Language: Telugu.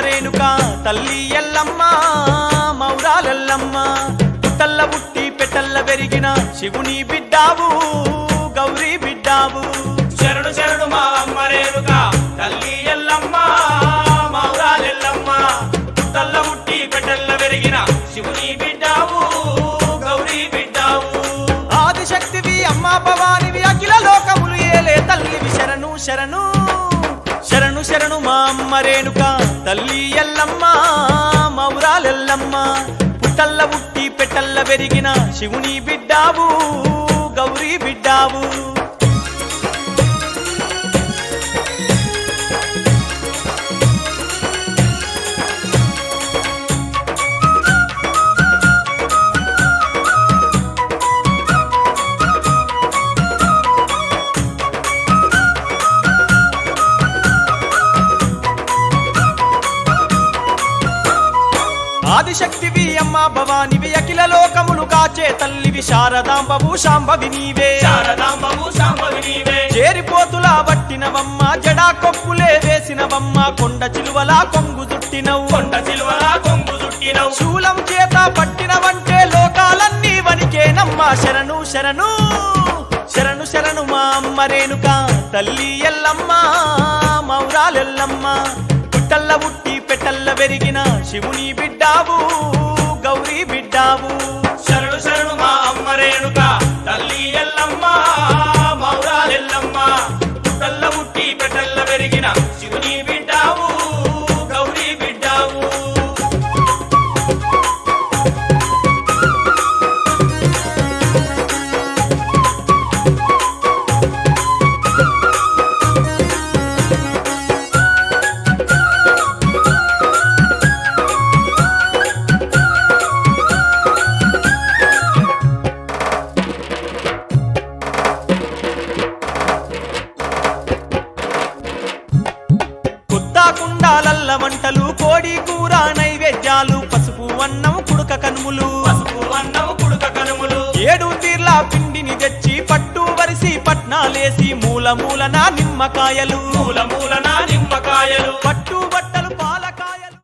రేణుక తల్లి ఎల్లమ్మ మౌరాలెల్లమ్మ పుట్టల్ల పుట్టి పెట్టల్ల పెరిగిన శివుని బిడ్డావు గౌరీ బిడ్డావు శరణు శరణు మా అమ్మ రేణుక తల్లి ఎల్లమ్మ మౌరాలెల్లమ్మ పుట్టల్ల పుట్టి పెట్టల్ల పెరిగిన శివుని బిడ్డావు గౌరీ బిడ్డావు ఆదిశక్తివి అమ్మ భవానివి అఖిల లోకములు ఏలే తల్లివి శరణు శరణు శరణు శరణు మా అమ్మ రేణుక తల్లి ఎల్లమ్మ మౌరాలెల్లమ్మ పుట్టల్ల పుట్టి పెట్టల్ల పెరిగిన శివుని బిడ్డావు గౌరీ బిడ్డావు ఆదిశక్తివి అమ్మ భవానివి అఖిల లోకములు కాచే తల్లివి శారదాంబవు శాంభవి నీవే శారదాంబవు శాంభవి నీవే చేరిపోతులా పట్టినవమ్మ జడా కొప్పులే వేసినవమ్మ కొండ చిలువలా కొంగు చుట్టినవు కొండ చిలువలా కొంగు చుట్టినవు శూలం చేత పట్టినవంటే లోకాలన్నీ వనికేనమ్మ శరణు శరణు శరణు శరణు మా అమ్మ రేణుక తల్లి ఎల్లమ్మ మౌరాలెల్లమ్మ పుట్టల్ల పుట్టి పెట్టల్ల పెరిగిన శివుని బిడ్డావు గౌరీ బిడ్డావు శరణు శరణు మా అమ్మ రేణుక తల్లి ఎల్లమ్మ మౌరాలెల్లమ్మ పుట్టల్ల పుట్టి పెట్టల్ల పెరిగిన శివుని బిడ్డావు గౌరీ బిడ్డావు కుండాలల్ల వంటలు కోడి కూర నైవేద్యాలు పసుపు అన్నం కుడుక కనుములు పసుపు అన్నం కుడుక కనుములు 7 తీర్ల పిండిని తెచ్చి పట్టు వరిసి పట్నాలేసి మూల మూలన నిమ్మకాయలు మూల మూలన